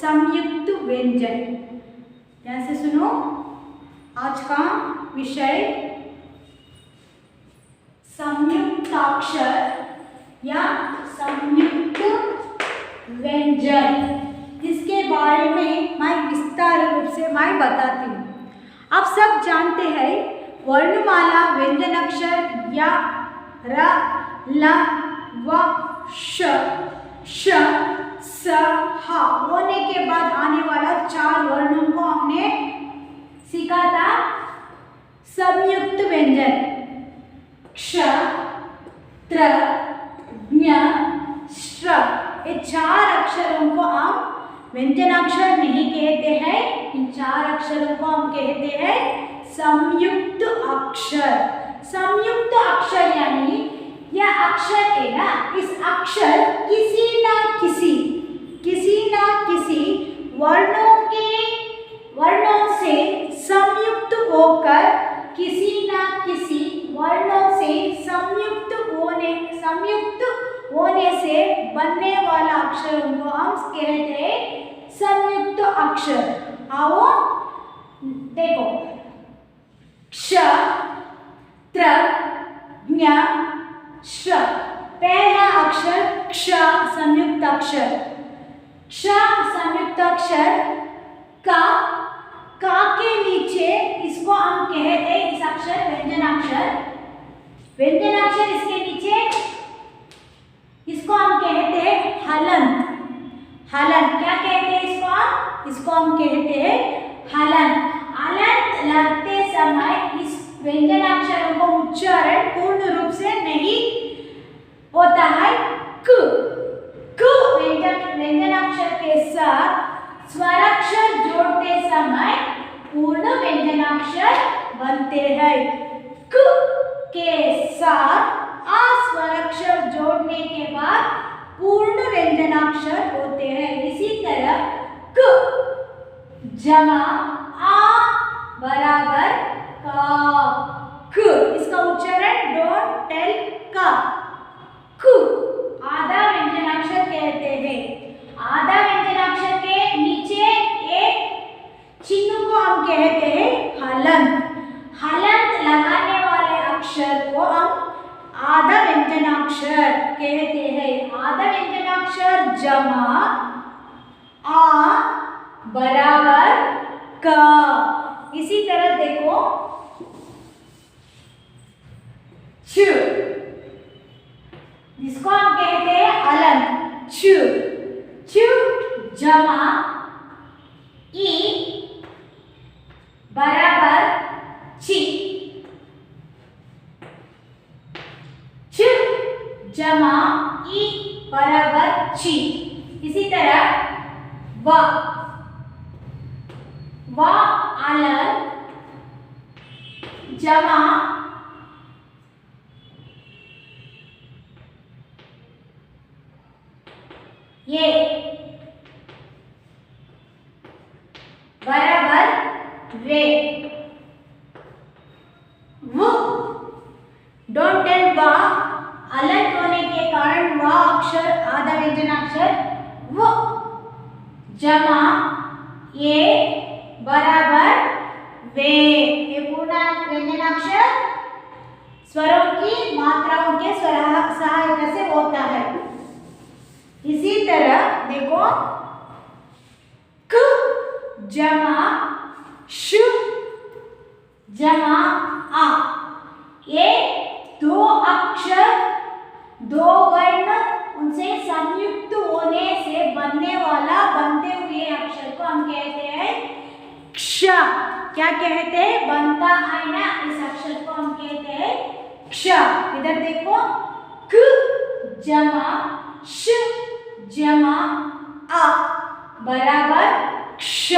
संयुक्त व्यंजन। ध्यान से सुनो, आज का विषय संयुक्ताक्षर या संयुक्त व्यंजन, इसके बारे में मैं विस्तार रूप से मैं बताती हूँ। आप सब जानते हैं वर्णमाला व्यंजन अक्षर या र, ल, व, श, स, ह होने के बाद आने वाला 4 वर्णों को हमने सीखा था संयुक्त व्यंजन। क्ष, त्र, ज्ञ, श्र, ये 4 अक्षरों को हम व्यंजनाक्षर नहीं कहते हैं, इन 4 अक्षरों को हम कहते हैं संयुक्त अक्षर। संयुक्त अक्षर यानी यह अक्षर है ना, इस अक्षर किसी ना किसी वर्णों से संयुक्त होकर किसी ना किसी वर्णों से संयुक्त होने से बनने वाला अक्षरों को हम कहते हैं संयुक्त अक्षर। आओ देखो, क्ष, त्र, ज्ञ, श्र, पहला अक्षर क्ष संयुक्त अक्षर। क्ष संयुक्त अक्षर का के नीचे इसको हम कहते हैं, इस अक्षर व्यंजनाक्षर। व्यंजनाक्षर इसके नीचे इसको हम कहते हैं हलंत। क्या कहते हैं इसको हम कहते हैं हलंत। हलंत लगते समय इस व्यंजनाक्षरों को उच्चारण पूर्ण रूप से नहीं होता है। क व्यंजनाक्षर के साथ स्वराक्षर जोड़ते समय पूर्ण व्यंजनाक्षर बनते हैं। क के साथ आ स्वराक्षर जोड़ने के बाद पूर्ण व्यंजनाक्षर होते हैं। इसी तरह क जमा आ बराबर का, क, इसका उच्चारण डोंट टेल का, क आधा व्यंजनाक्षर कहते हैं। आधा व्यंजनाक्षर के नीचे एक चिन्ह को हम कहते हैं हलंत। हलंत लगाने वाले अक्षर को हम आधा व्यंजनाक्षर कहते हैं। आधा व्यंजनाक्षर जमा आ बराबर का। इसी तरह देखो, च, जिसको हम कहते हैं हलंत, च जमा ई बराबर ची, च जमा ई बराबर ची। इसी तरह व अलंत जमा ये बराबर वे। वो डोंट टेल वा अलग होने के कारण वा अक्षर आधा व्यंजनाक्षर वो जमा ये बराबर वे। ये पूर्ण व्यंजनाक्षर स्वरों की मात्राओं के सहायता से होता है। इसी तरह देखो, क जमा श जमा आ, ये 2 अक्षर 2 वर्ण उनसे संयुक्त होने से बनते हुए अक्षर को हम कहते हैं क्ष। क्या कहते हैं? बनता है ना, इस अक्षर को हम कहते हैं क्ष। इधर देखो, क जमा श जमा आ बराबर क्ष।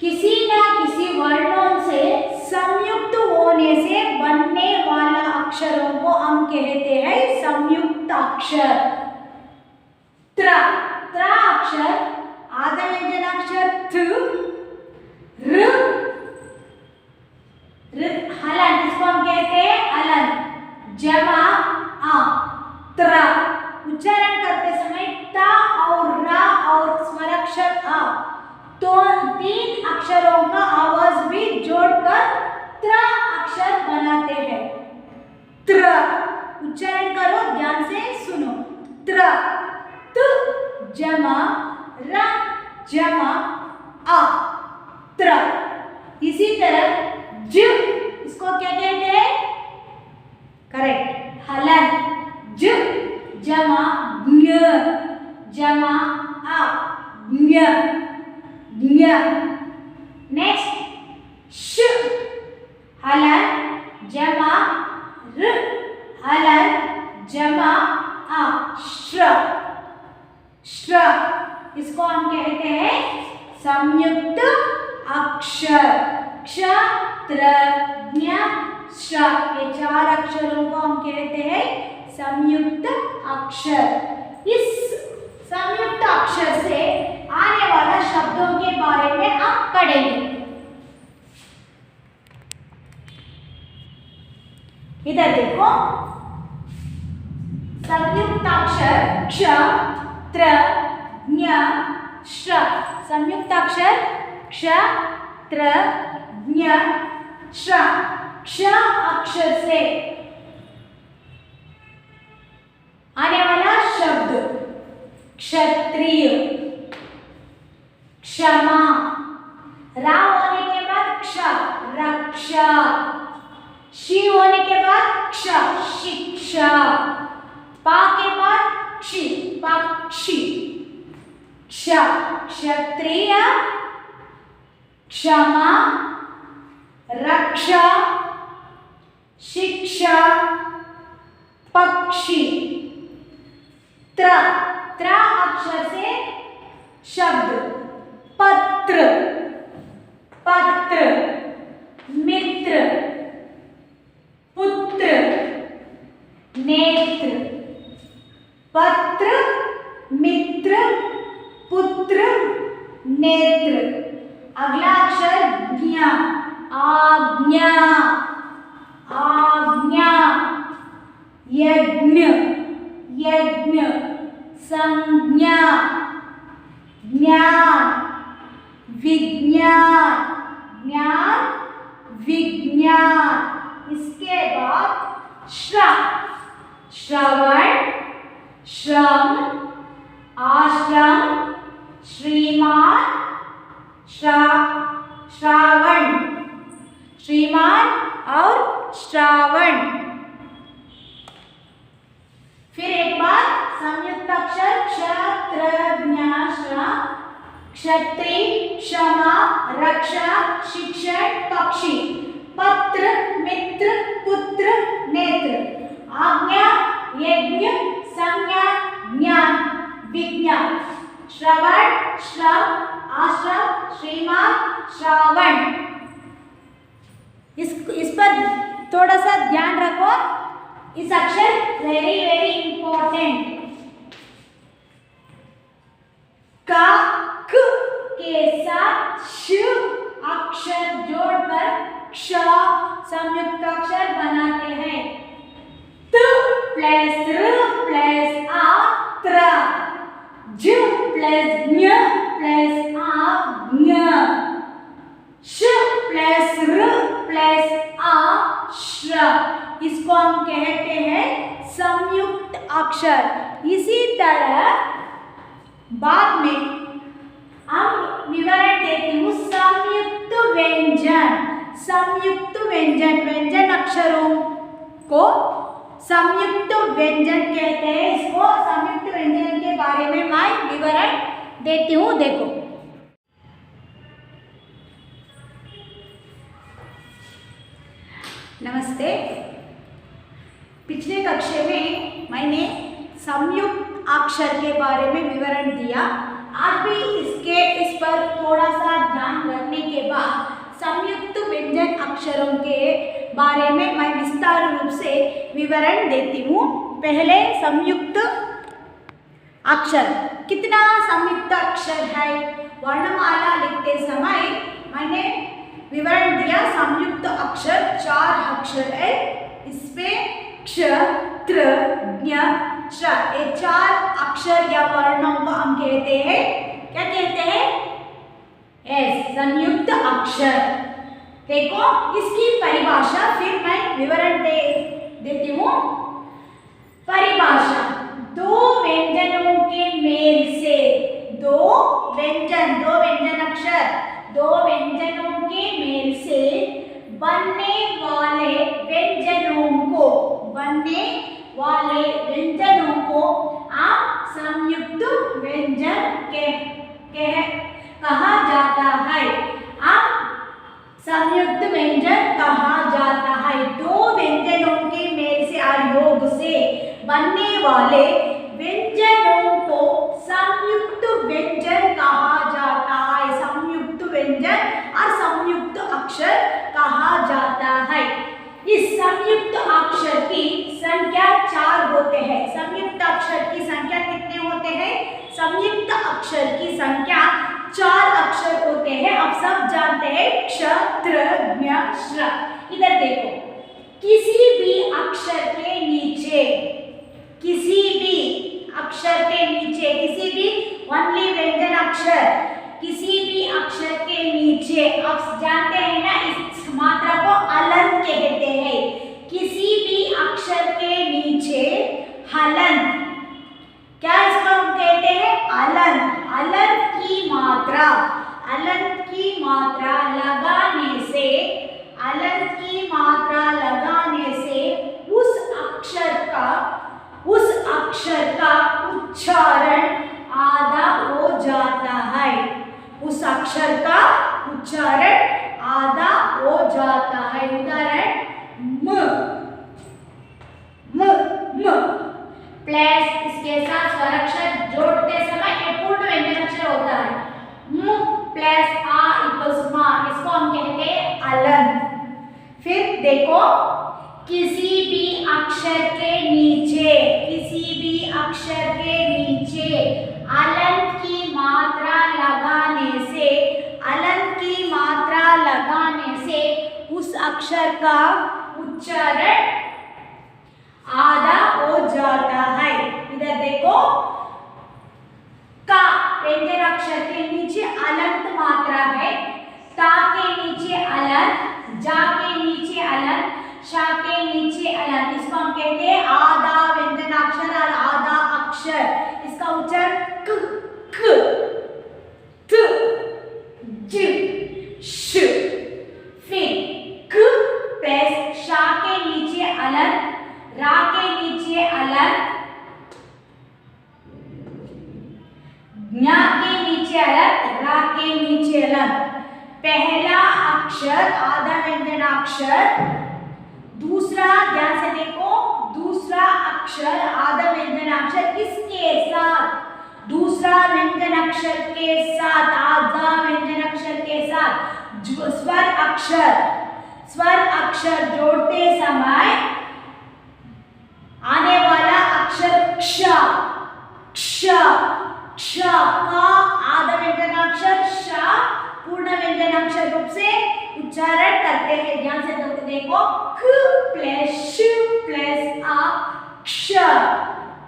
किसी न किसी वर्णों से संयुक्त होने से बनने वाला अक्षरों को हम कहते हैं संयुक्त अक्षर। त्र अक्षर आधा व्यंजनाक्षर थ, र हलन, इसको हम कहते हैं हलन। जमा आ, त्र उच्चारण करते समय ता तो 3 अक्षरों का आवाज भी जोड़कर त्र अक्षर बनाते हैं। त्र उच्चारण करो, ध्यान से सुनो। त्र, त जमा र जमा आ, त्र। इसी तरह ज, इसको क्या कहते हैं? करेक्ट, हलन। ज जमा ज्ञ जमा आ, ज्ञ ज्ञ। नेक्स्ट श, हलन जमा र हलन जमा आ, श्र श्र। इसको हम कहते हैं संयुक्त अक्षर। क्ष, त्र, ज्ञ, श्र, ये 4 अक्षरों को हम कहते हैं संयुक्त अक्षर। इस संयुक्त अक्षर से आने वाला शब्दों के बारे में आप पढ़ेंगे। इधर देखो, संयुक्त अक्षर क्ष, त्र, ज्ञ, श्र। संयुक्त अक्षर क्ष, त्र, ज्ञ, श्र। क्ष अक्षर से आने वाला शब्द क्षत्रिय, क्षमा। रा होने के बाद क्ष, रक्षा। शी होने के बाद क्ष, शिक्षा। पा के बाद क्षि, पक्षी। क्ष, क्षत्रिय, क्षमा, रक्षा, शिक्षा, पक्षी। त्र, त्र अक्षर से शब्द पत्र, पत्र, मित्र, पुत्र, नेत्र। पत्र, मित्र, पुत्र, नेत्र। अगला अक्षर ज्ञ, आज्ञा, आज्ञा। यज्ञ, यज्ञ, संज्ञा, ज्ञान, विज्ञान, ज्ञान, विज्ञान। इसके बाद श्रम, श्रवण, श्रम, आश्रम, श्रीमान, श्रावण। श्रीमान और श्रावण। फिर एक बार संयुक्त अक्षर क्ष, त्र, ज्ञ, श्र। क्षत्रिय, क्षमा, रक्षा, शिक्षण, पक्षी। पत्र, मित्र, पुत्र, नेत्र। आज्ञा, यज्ञ, संज्ञा, ज्ञान, विज्ञान। श्रवण, श्रम, आश्रम, श्रीमान, श्रावण। इस पर थोड़ा सा ध्यान रखो। इस अक्षर वेरी वेरी इंपॉर्टेंट। का, क के साथ श अक्षर जोड़कर क्ष संयुक्त अक्षर बनाते हैं। त प्लस र प्लस आ, त्र। ज प्लस ज्ञ प्लस आ, ज्ञ। श प्लस र प्लस आ, श्र। इसको हम कहते हैं संयुक्त अक्षर। इसी तरह बाद में हम विवरण देती हूँ संयुक्त व्यंजन। संयुक्त व्यंजन, व्यंजन अक्षरों को संयुक्त व्यंजन कहते हैं। इसको संयुक्त व्यंजन के बारे में मैं विवरण देती हूँ। देखो, नमस्ते। पिछले कक्षा में मैंने संयुक्त अक्षर के बारे में विवरण दिया। आज भी इस पर थोड़ा सा ध्यान रखने के बाद संयुक्त व्यंजन अक्षरों के बारे में मैं विस्तार रूप से विवरण देती हूँ। पहले संयुक्त अक्षर, कितना संयुक्त अक्षर है? वर्णमाला लिखते समय मैंने विवरण दिया। संयुक्त अक्षर 4 अक्षर है। इसमें क्ष, त्र, ज्ञ, श्र, ये 4 अक्षर या वर्णों को हम कहते हैं, क्या कहते हैं? अक्षर। देखो इसकी परिभाषा फिर मैं विवरण देती हूँ। परिभाषा, दो व्यंजनों के मेल से, दो व्यंजन अक्षर, दो व्यंजनों के मेल से बनने वाले व्यंजनों को आप संयुक्त व्यंजन कहा जाता है। आप संयुक्त व्यंजन कहा जाता है। दो व्यंजनों के मेल से और योग से बनने वाले व्यंजनों को संयुक्त व्यंजन कहा जाता है। संयुक्त व्यंजन और संयुक्त अक्षर कहा जाता है। इस संयुक्त अक्षर की संख्या 4 होते हैं। संयुक्त अक्षर की संख्या कितने होते हैं? संयुक्त अक्षर की संख्या 4 अक्षर होते हैं। अब सब जानते हैं क्ष, त्र, ज्ञ, श्र। इधर देखो, किसी भी अक्षर के नीचे, किसी भी अक्षर के नीचे, किसी भी ओनली व्यंजन अक्षर, किसी भी अक्षर के नीचे, आप जानते हैं ना इस मात्रा को अलंत कहते हैं। किसी भी अक्षर के नीचे हलंत, क्या इसको हम कहते हैं? अलंत। अलंत की मात्रा, अलंत की मात्रा लगाने से, अलंत की मात्रा लगाने से उस अक्षर का उच्चारण आधा हो जाता है। उस अक्षर का उच्चारण आधा हो जाता है। उदाहरण, म प्लस इसके साथ स्वराक्षर जोड़ते समय एक पूर्ण व्यंजन अक्षर होता है। म प्लस आ इक्वल्स मा, इसको हम कहते हैं अलंत। फिर देखो, किसी भी अक्षर के नीचे, किसी भी अक्षर के नीचे अलंत की मात्रा लगाने से, अलंत की मात्रा लगाने से उस अक्षर का उच्चारण आधा हो जाता है। इधर देखो, का व्यंजन अक्षर के नीचे अलंत मात्रा है। ता के नीचे अलंत, जा के नीचे अलंत, शा के नीचे अलंत। इसको हम कहते हैं आधा व्यंजन अक्षर और आधा अक्षर। इसका उच्चारण क, थ, ज, श। फिर क प्लस शा के नीचे अलंत, रा के नीचे अलंत, ज्ञा के नीचे अलंत, रा के नीचे अलंत। पहला अक्षर आधा व्यंजन अक्षर, दूसरा, ध्यान से देखो, दूसरा अक्षर आधा व्यंजन अक्षर, इसके साथ दूसरा व्यंजन अक्षर के साथ, आधा व्यंजन अक्षर के साथ स्वर अक्षर जोड़ते समय आने वाला अक्षर क्ष, क्ष, क्ष का आधा व्यंजन अक्षर श पूर्ण व्यंजन अक्षर रूप से उच्चारण करते हैं। ध्यान से देखो, क प्लस श प्लस आ, क्ष,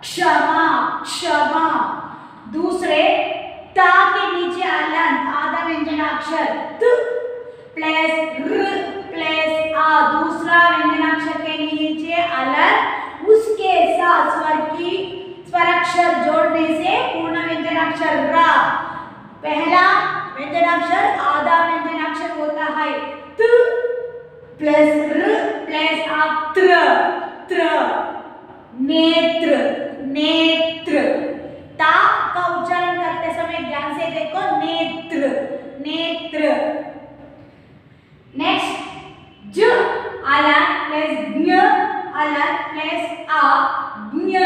क्षमा, क्षमा। दूसरे, ता के नीचे अलंत आधा व्यंजन अक्षर त प्लस र प्लस आ, दूसरा व्यंजन अक्षर के नीचे अलंत, उसके साथ स्वर अक्षर जोड़ने से पूर्ण व्यंजन अक्षर रा। पहला व्यंजन अक्षर आधा व्यंजन अक्षर होता है त प्लस र प्लस आ, त्र, त्र। नेत्र, नेत्र। ता का उच्चारण करते समय ध्यान से देखो, नेत्र, नेत्र। नेक्स्ट, ज अलंत प्लस ज्ञ अलंत प्लस आ, ज्ञ,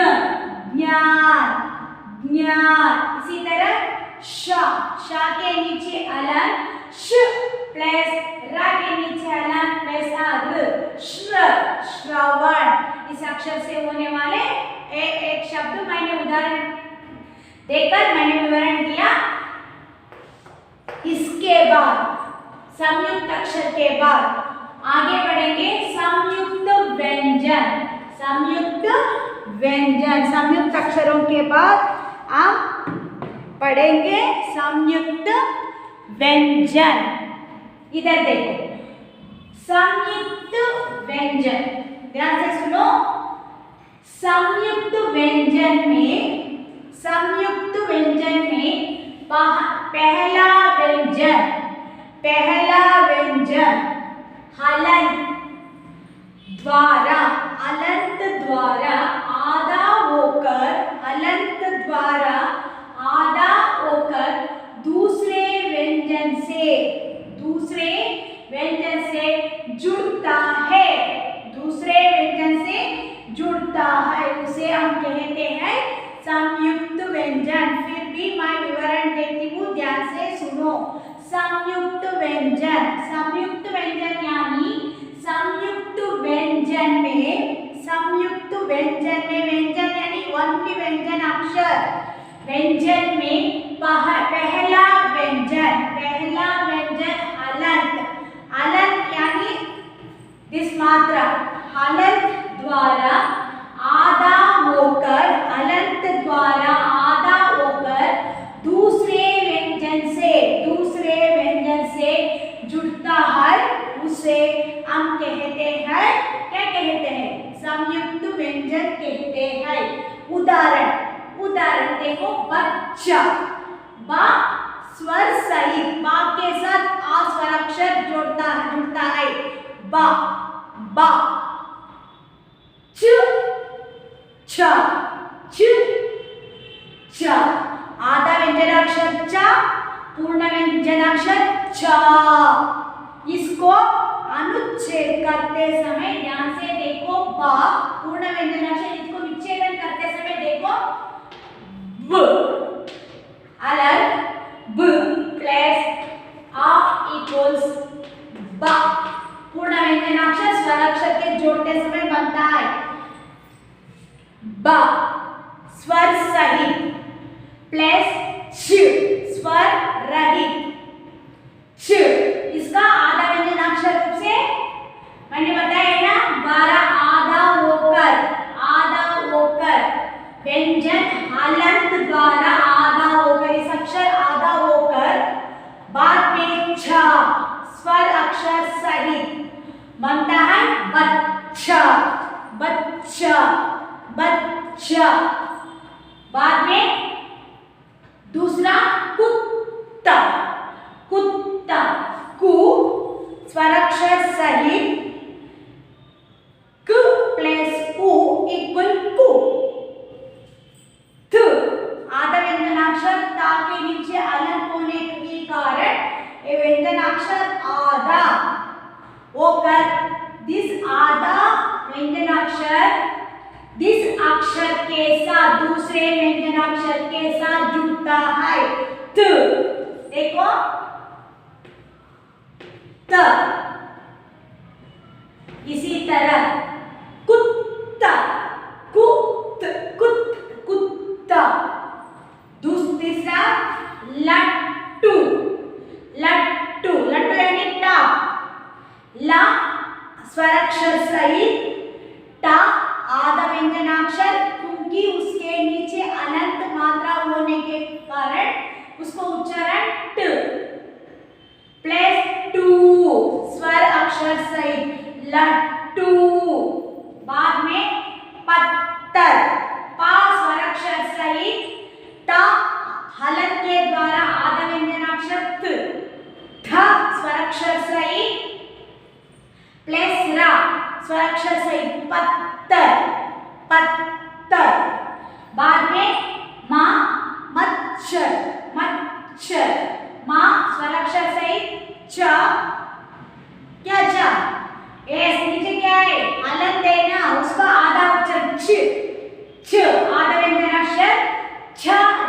ज्ञान, ज्ञान। इसी तरह शा, शा के नीचे अलंत, श प्लस रा के नीचे अलंत प्लस आ, र, श्र, श्रवण। इस अक्षर से होने वाले एक शब्द मैंने उदाहरण देकर मैंने विवरण दिया। इसके बाद संयुक्त अक्षर के बाद आगे बढ़ेंगे संयुक्त व्यंजन। संयुक्त व्यंजन, संयुक्त अक्षरों के बाद हम पढ़ेंगे संयुक्त व्यंजन। इधर देखो, संयुक्त व्यंजन, ध्यान से सुनो। संयुक्त व्यंजन में पहला व्यंजन हलंत द्वारा आधा होकर दूसरे व्यंजन से जुड़ता है, उसे हम कहते हैं संयुक्त व्यंजन। फिर भी मैं विवरण देती हूँ, ध्यान से सुनो। संयुक्त व्यंजन यानी व्यंजन यानी वन की व्यंजन अक्षर। व्यंजन में पहला व्यंजन हलंत यानी दिस मात्रा, हलंत द्वारा आधा होकर दूसरे व्यंजन से जुड़ता है, उसे हम कहते हैं, क्या कहते हैं? संयुक्त व्यंजन कहते हैं। उदाहरण देखो, बच्चा, बा स्वर सहित, बा के साथ आ स्वर अक्षर जुड़ता है, बा। च आधा व्यंजनाक्षर च, पूर्ण व्यंजनाक्षर च। इसको अनुच्छेद करते समय ध्यान से देखो, बा पूर्ण व्यंजनाक्षर, इसको विच्छेदन करते समय देखो, ब अलग ब प्लस आ इक्वल्स बा। पूर्ण व्यंजनाक्षर स्वराक्षर के जोड़ते समय बनता है ब, स्वर सहित प्लस च, स्वर रहित च। इसका आधा व्यंजनाक्षर रूप से मैंने बताया ना, 12 आधा होकर व्यंजन हलंत द्वारा आधा होकर, इस अक्षर आधा होकर बाद में छ स्वर अक्षर सहित बनता है बच्चा। बाद में दूसरा कुत्ता, कु स्वराक्षर सहित क प्लस उ इक्वल कु। आधा व्यंजनाक्षर ता के नीचे अलग होने के कारण ये व्यंजनाक्षर आधा होकर दिस अक्षर के साथ दूसरे व्यंजनाक्षर के साथ जुड़ता है, त। देखो, त। इसी तरह कुत्ता, कुत्ता। तीसरा लट्टू यानी टा, ला स्वराक्षर सहित टा आधा व्यंजनाक्षर, क्योंकि उसके नीचे अनंत मात्रा होने के कारण उसको उच्चारण ट प्लस टू स्वर अक्षर सहित लट्टू। बाद में पत्थर, पा स्वर अक्षर सहित टा हलंत के द्वारा आधा व्यंजनाक्षर थ, स्वराक्षर सहित प्लस रा स्वराक्षर सहित पत्थर। बाद में मां मच्छर, मां स्वराक्षर सहित च, क्या च, एस नीचे क्या है हलंत है ना, उसका आधा अक्षर छ आधा व्यंजनाक्षर छ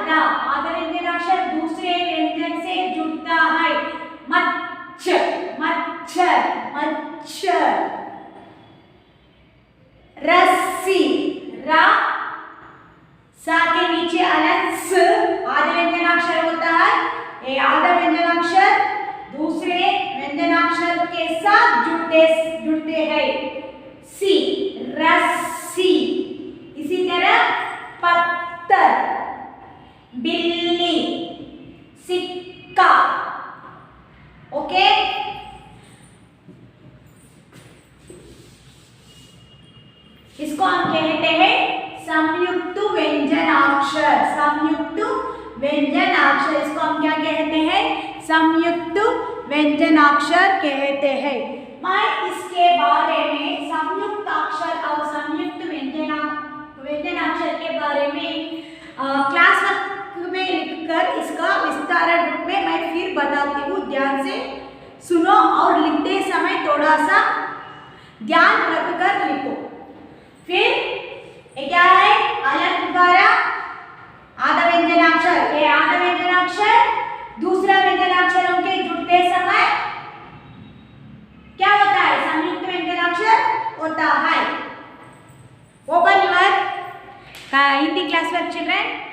रा, आधा व्यंजनाक्षर दूसरे व्यंजन से जुड़ता है, मच्छर। रस्सी, रा सा के नीचे अलग स आधा व्यंजनाक्षर होता है, ये आधा व्यंजनाक्षर दूसरे व्यंजनाक्षर के साथ जुड़ते हैं, सी, रस्सी। इसी तरह पत्थर, बिल्ली, सिक्का। ओके, संयुक्त व्यंजनाक्षर कहते हैं। मैं इसके बारे में संयुक्त अक्षर और संयुक्त व्यंजनाक्षर के बारे में क्लास वर्क में लिखकर इसका विस्तारण रूप में मैं फिर बताती हूँ। ध्यान से सुनो और लिखते समय थोड़ा सा ध्यान रखकर लिखो। फिर क्या है? अलग द्वारा आधा व्यंजनाक्षर, ये आधा व्यंजनाक्षर दूसरा व्यंजनाक्षरों के जुड़ते समय क्या होता है? संयुक्त व्यंजनाक्षर होता है। Open your Hindi class work children.